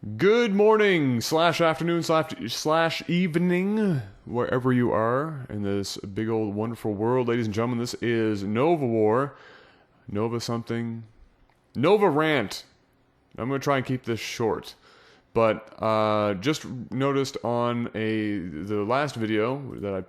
Good morning, slash afternoon, slash evening, wherever you are in this big old wonderful world. Ladies and gentlemen, this is Nova War. Nova something. Nova Rant. I'm going to try and keep this short. But just noticed on the last video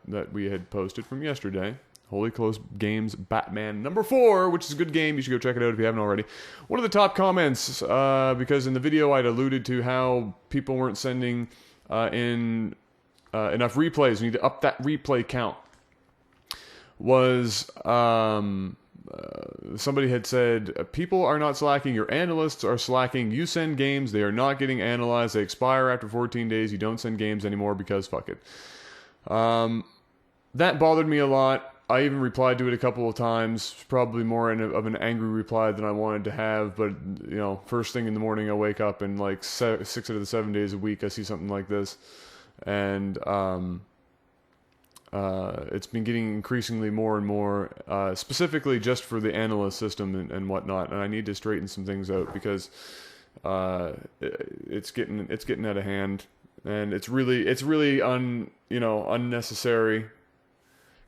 that we had posted from yesterday, Holy Close Games Batman number 4, which is a good game. You should go check it out if you haven't already. One of the top comments, because in the video I'd alluded to how people weren't sending in enough replays. We need to up that replay count. Was somebody had said, people are not slacking, your analysts are slacking. You send games, they are not getting analyzed. They expire after 14 days. You don't send games anymore because fuck it. That bothered me a lot. I even replied to it a couple of times, probably more of an angry reply than I wanted to have, but, you know, first thing in the morning I wake up and like 6 out of the 7 days a week I see something like this, and it's been getting increasingly more and more, specifically just for the analyst system and whatnot, and I need to straighten some things out because it's getting out of hand, and it's really unnecessary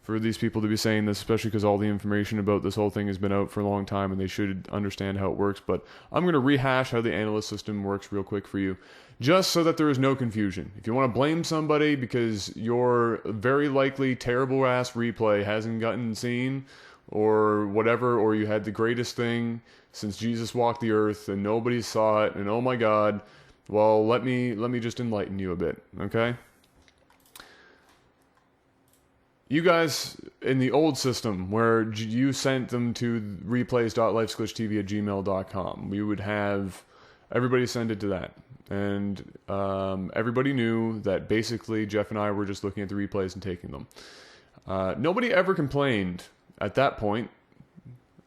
for these people to be saying this, especially because all the information about this whole thing has been out for a long time and they should understand how it works. But I'm going to rehash how the analyst system works real quick for you, just so that there is no confusion. If you want to blame somebody because your very likely terrible ass replay hasn't gotten seen or whatever, or you had the greatest thing since Jesus walked the earth and nobody saw it and oh my God, well, let me just enlighten you a bit, okay? You guys in the old system where you sent them to replays.lifesglitchtv@gmail.com, we would have everybody send it to that. And everybody knew that basically Jeff and I were just looking at the replays and taking them. Nobody ever complained at that point.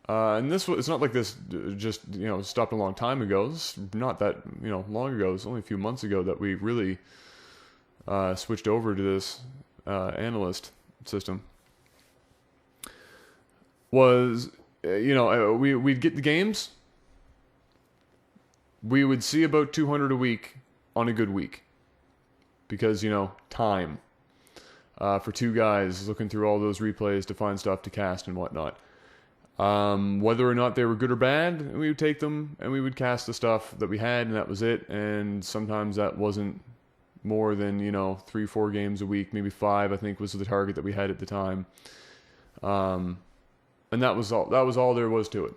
And it's not like this just, stopped a long time ago. It's not that, long ago. It's only a few months ago that we really switched over to this analyst system. Was, we'd get the games. We would see about 200 a week on a good week. Because, time. For two guys looking through all those replays to find stuff to cast and whatnot. Whether or not they were good or bad, we would take them and we would cast the stuff that we had and that was it. And sometimes that wasn't more than 3-4 games a week, maybe 5 I think was the target that we had at the time, and that was all there was to it.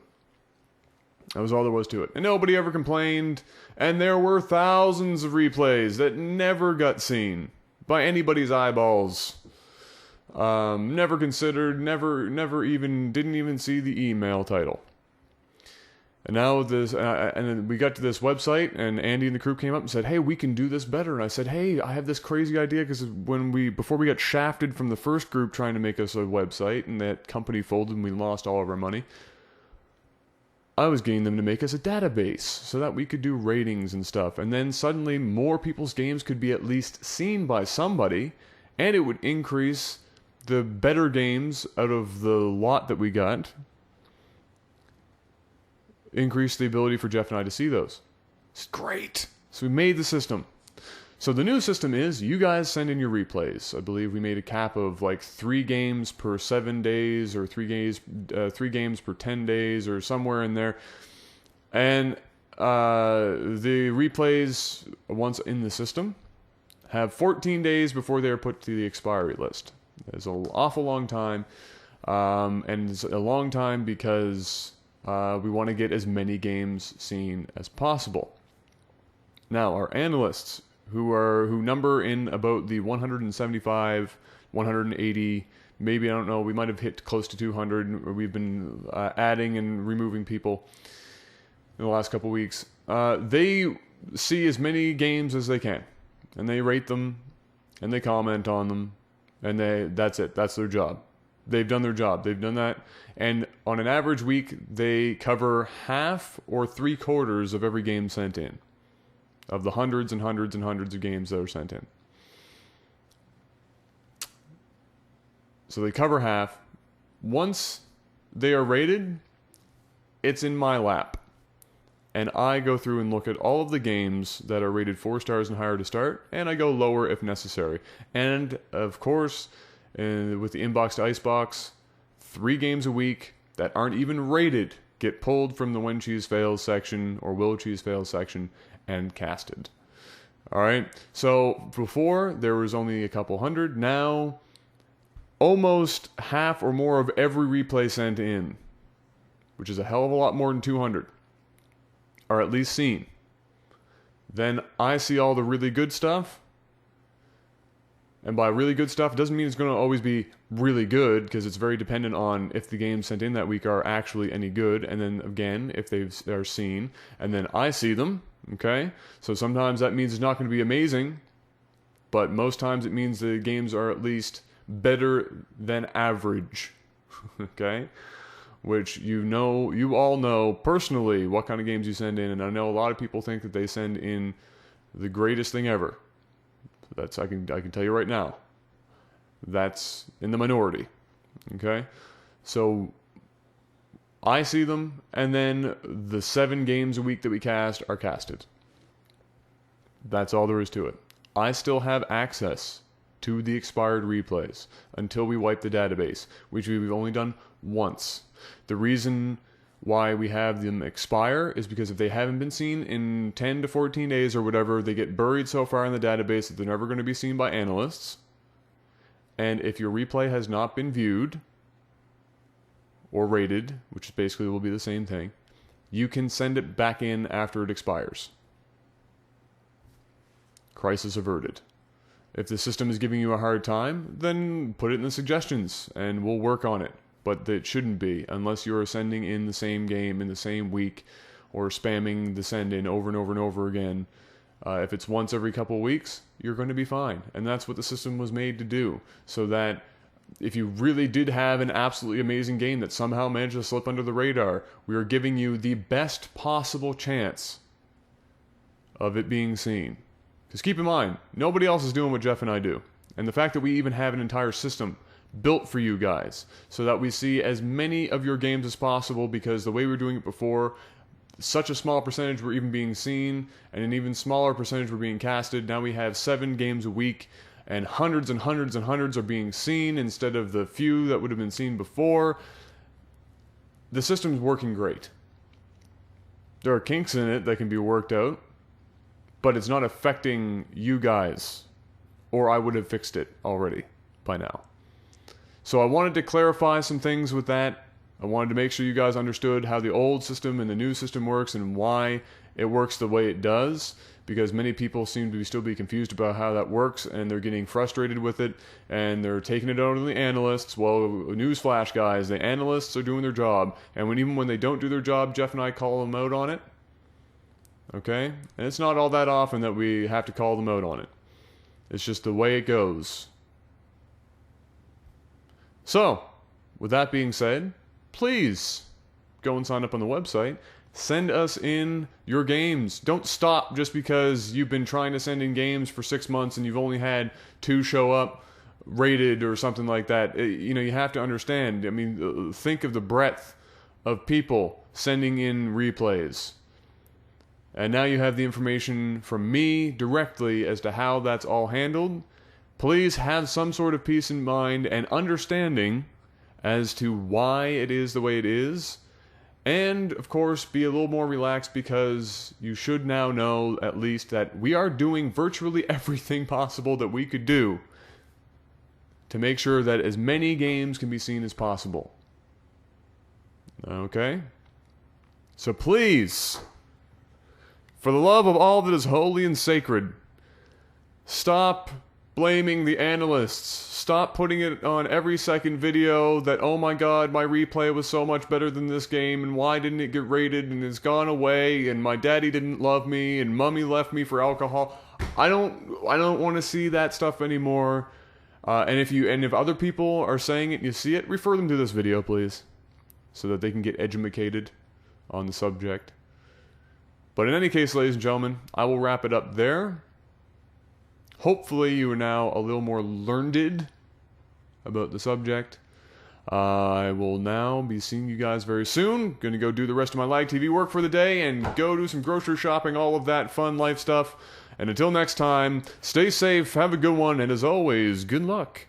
And nobody ever complained, and there were thousands of replays that never got seen by anybody's eyeballs. Never considered, never even didn't even see the email title. And now and then we got to this website, and Andy and the crew came up and said, "Hey, we can do this better." And I said, "Hey, I have this crazy idea," because before we got shafted from the first group trying to make us a website, and that company folded and we lost all of our money, I was getting them to make us a database so that we could do ratings and stuff. And then suddenly more people's games could be at least seen by somebody, and it would increase the better games out of the lot that we got. Increase the ability for Jeff and I to see those. It's great. So we made the system. So the new system is you guys send in your replays. I believe we made a cap of like 3 games per 7 days, or 3 games per 10 days, or somewhere in there. And the replays, once in the system, have 14 days before they are put to the expiry list. It's an awful long time, and it's a long time because we want to get as many games seen as possible. Now, our analysts, who number in about the 175, 180, maybe, I don't know, we might have hit close to 200. We've been adding and removing people in the last couple weeks. They see as many games as they can, and they rate them, and they comment on them, and that's it. That's their job. They've done their job. They've done that. And on an average week, they cover half or 3/4 of every game sent in, of the hundreds and hundreds and hundreds of games that are sent in. So they cover half. Once they are rated, it's in my lap. and I go through and look at all of the games that are rated 4 stars and higher to start, and I go lower if necessary. And, of course, with the inbox to icebox, 3 games a week that aren't even rated get pulled from the when cheese fails section or will cheese fails section and casted. Alright, so before there was only a couple hundred, now almost half or more of every replay sent in, which is a hell of a lot more than 200, are at least seen. Then I see all the really good stuff. And by really good stuff, it doesn't mean it's going to always be really good, because it's very dependent on if the games sent in that week are actually any good. And then again, if they're seen, and then I see them. Okay? So sometimes that means it's not going to be amazing, but most times it means the games are at least better than average. Okay? Which you all know personally what kind of games you send in, and I know a lot of people think that they send in the greatest thing ever. That's I can tell you right now. That's in the minority. Okay? So I see them, and then the 7 games a week that we cast are casted. That's all there is to it. I still have access to the expired replays until we wipe the database, which we've only done once. The reason why we have them expire is because if they haven't been seen in 10 to 14 days or whatever, they get buried so far in the database that they're never going to be seen by analysts. And if your replay has not been viewed or rated, which basically will be the same thing, you can send it back in after it expires. Crisis averted. If the system is giving you a hard time, then put it in the suggestions and we'll work on it. But it shouldn't be, unless you're sending in the same game in the same week or spamming the send in over and over and over again. If it's once every couple of weeks, you're going to be fine. And that's what the system was made to do. So that if you really did have an absolutely amazing game that somehow managed to slip under the radar, we are giving you the best possible chance of it being seen. Because keep in mind, nobody else is doing what Jeff and I do. And the fact that we even have an entire system built for you guys so that we see as many of your games as possible, because the way we were doing it before, such a small percentage were even being seen and an even smaller percentage were being casted. Now we have 7 games a week and hundreds and hundreds and hundreds are being seen instead of the few that would have been seen before. The system's working great. There are kinks in it that can be worked out, but it's not affecting you guys, or I would have fixed it already by now. So I wanted to clarify some things with that. I wanted to make sure you guys understood how the old system and the new system works and why it works the way it does, because many people seem to still be confused about how that works, and they're getting frustrated with it, and they're taking it out on the analysts. Well, newsflash, guys, the analysts are doing their job, and even when they don't do their job, Jeff and I call them out on it. Okay? And it's not all that often that we have to call them out on it. It's just the way it goes. So, with that being said, please go and sign up on the website. Send us in your games. Don't stop just because you've been trying to send in games for 6 months and you've only had 2 show up rated or something like that. You have to understand. I mean, think of the breadth of people sending in replays. And now you have the information from me directly as to how that's all handled. Please have some sort of peace in mind and understanding as to why it is the way it is. And, of course, be a little more relaxed, because you should now know at least that we are doing virtually everything possible that we could do to make sure that as many games can be seen as possible. Okay? So please, for the love of all that is holy and sacred, stop blaming the analysts. Stop putting it on every second video that, oh my god, my replay was so much better than this game, and why didn't it get rated, and it's gone away, and my daddy didn't love me, and mommy left me for alcohol. I don't want to see that stuff anymore. And if other people are saying it and you see it, refer them to this video, please, so that they can get educated on the subject. But in any case, ladies and gentlemen, I will wrap it up there. Hopefully you are now a little more learned about the subject. I will now be seeing you guys very soon. Gonna go do the rest of my live TV work for the day and go do some grocery shopping, all of that fun life stuff. And until next time, stay safe, have a good one, and as always, good luck.